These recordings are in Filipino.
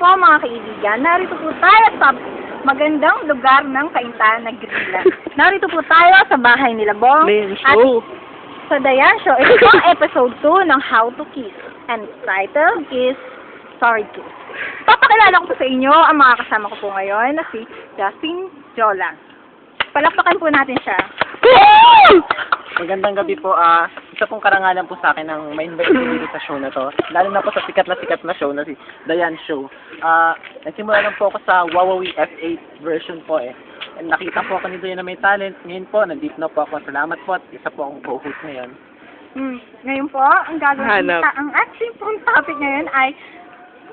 po mga kaibigan, narito po tayo sa magandang lugar ng Kaintahan na Greenland. Narito po tayo sa bahay nila Bong at sa Dayan Show. Ito po ang episode 2 ng How to Kiss. And its title is Sorry Kiss. Papakilala ko po sa inyo ang mga kasama ko po ngayon na si Justin Jola. Palakpakan po natin siya. Magandang gabi po. Isa pong karangalan po sa akin ng ma-invite dito sa show na to. Lalo na po sa sikat na show na si Dayan Show. Nagsimula lang po ako sa Wawawi F8 version po eh. And nakita po ako ni Dayan na may talent. Ngayon po, nandito na po ako. Salamat po at isa po akong co-host ngayon. Ngayon po, ang gagawin ang ating pong topic ngayon ay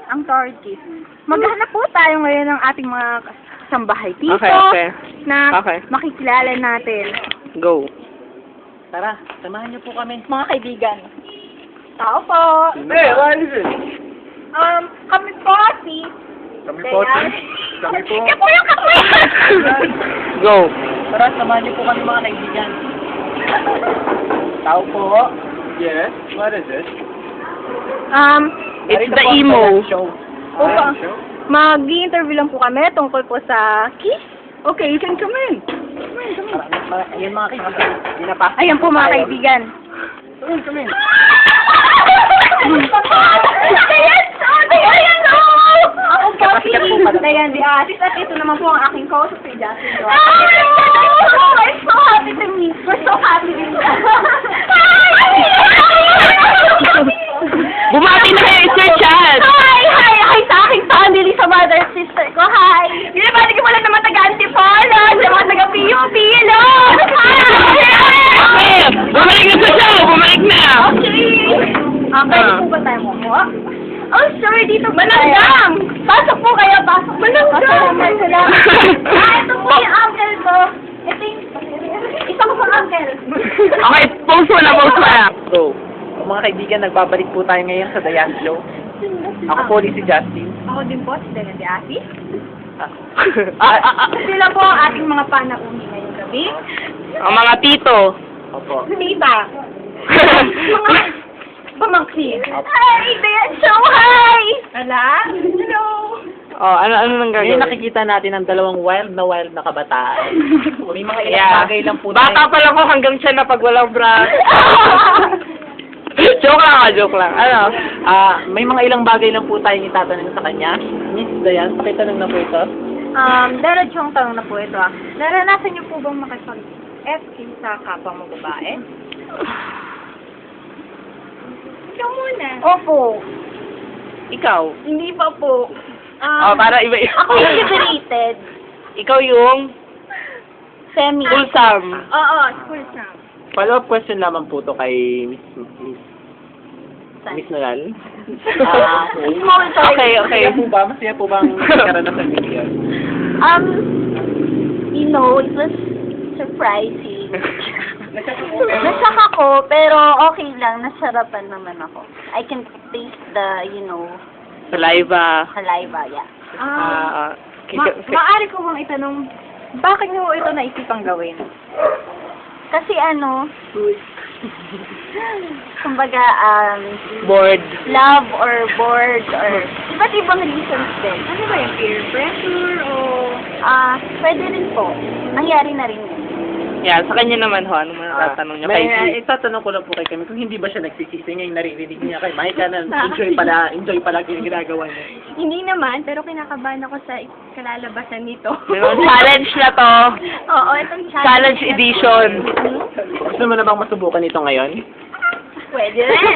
ang Sorry Kiss. Maghanap po tayo ngayon ng ating mga kasambahay dito na makikilala natin. Go! Tara, samahan niyo po kami. Mga kaibigan. Tao po. Hey, what is it? Kami po si... Kami po. Kaya po yung kapoy! Go! Tara, samahan niyo po kami mga kaibigan. Tao po. Yes, what is it? It's the emo show. Opa. Mag-i-interview lang po kami tungkol po sa kiss. Okay, you can come in. Ayan mga kaibigan. Ayan po mga kaibigan. Come in. Ayan o! Ako po si Dayan the Artist at ito naman po ang aking co-host si Justin. We're so happy to meet. We're so happy to meet. Bumati na kayo, Sir Chad! Hi sa aking family, sa mother and sister ko. Hi! Binabati ko pala naman taga-Antipolo, sa mga taga-Piyong-Pilo! Hi! Bumalik na sa show! Bumalik na! Okay. Pwede po ba tayo mo? Oh, sorry, dito ba tayo? Pasok po kayo, pasok. Salamat. Ito po yung uncle ko. Ito yung... Isa ko pang uncle. Okay, pause mo na. So, mga kaibigan, nagbabalik po tayo ngayon sa Dayan Show. Ako po si Justin. Ako din po, si Dayan the Artist. Sila po ang ating mga panauni ngayong gabi. Ang mga tito. Opo. Tita. Mga pamangkin. Hi, Dayan Show, hi! Hala? Hello! Oh, ano nang Ngayon gagawin? nakikita natin ang dalawang wild na kabataan. May mga ilang bagay lang po Bata pa lang ko hanggang siya na pag walang bra. Joke lang. Ano? May mga ilang bagay lang po tayong itatanong sa kanya. Miss Dayan, pakitanong na po ito. Diretsyong tanong na po ito Naranasan niyo po bang makipag-FK sa kapwa mo babae? Ikaw muna. Opo. Ikaw? Hindi pa po. Para iba. Ako yung liberated. Ikaw yung Semi. wholesome. Oo, school sam. Follow-up question naman po to kay Miss Nalal. Okay. Masaya po bang karanasan niyo yan? You know, it was surprising. Nasaka ko, pero okay lang. Nasarapan naman ako. I can taste the, Saliva. saliva, yeah. Maaari ko bang itanong, bakit mo ito naisipang gawin? Kasi kumbaga, bored. love or bored or iba't ibang reasons din. Ano ba yung peer pressure o... pwede rin po. Nangyari na rin yun. Yan, sa kanya naman ho, ano mo natatanong niya kay Itatanong ko lang po kay kami kung hindi ba siya nagsisisi ngayon naririnig niya kay Mike na enjoy pala yung ginagawa niya. Hindi naman, pero kinakabahan ako sa kalalabasan nito. Challenge na to. Oo, itong Challenge edition. Gusto mo na bang masubukan ito ngayon? Pwede rin.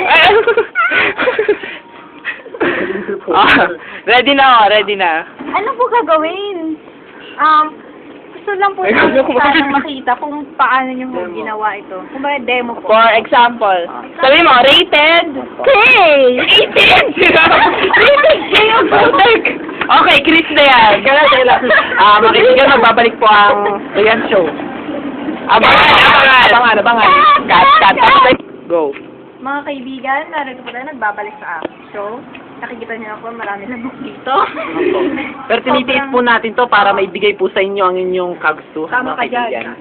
Ready na. Ano po gagawin? Gusto lang po sanang makita kung paano niyo ginawa ito. Kung ba demo po. For example, sabi mo, rated K! Rated K! Okay, Chris na yan. Makikita magbabalik po ang Dayan Show. Abangan. Cut. Go. Mga kaibigan, narito po tayo nagbabalik sa aking show. Nakikita niyo ako, marami lamok dito. Pero tinitiis po natin to para maibigay po sa inyo ang inyong kagustuhan. Tama mga ka dyan. kaibigan.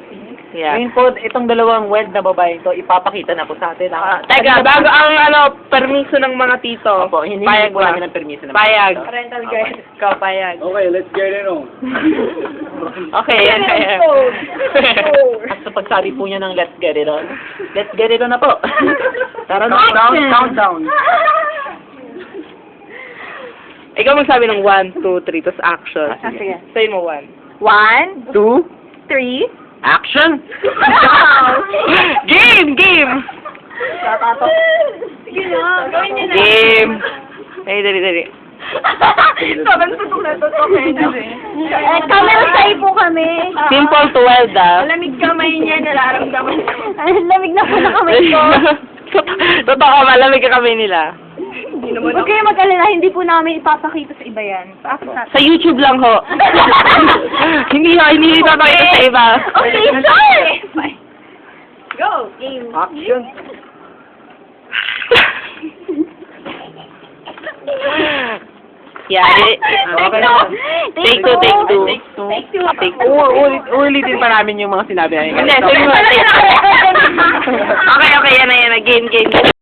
Yeah. Ngayon po, itong dalawang wed na babae to, ipapakita na po sa atin. Teka, bago ang permiso ng mga tito. Opo, hindi Payag po ba? namin ng permiso. ng Payag. mga tito. Parental guide. Ikaw, payag. Okay, let's get it on. Okay, yan. At sa pagsabi po niya ng let's get it on, let's get it on na po. Tara na, Action! countdown. Ikaw magsabi ng 1, 2, 3, tapos action. Ah, sige. Say mo 1. 1, 2, 3. action! Game! Game! Sige na, gawin niyo na. Game! Ay, dali. Sobrang tutok na tutok camera shy po kami. Simple to weld, ah. Lamig kamay niya, nararamdaman ko. Lamig na po na kamay ko. Totoo, malamig ka kami nila. Huwag kayo mag-alala, hindi po namin ipapakita sa iba yan. Sa YouTube lang ho. hindi ipapakita sa iba. Okay, sure! Go, game. Action! Yeah. Okay na. Take two. Take two. Ulitin pa namin yung mga sinabi namin. Hindi, sige mo. Okay, yan na. Game.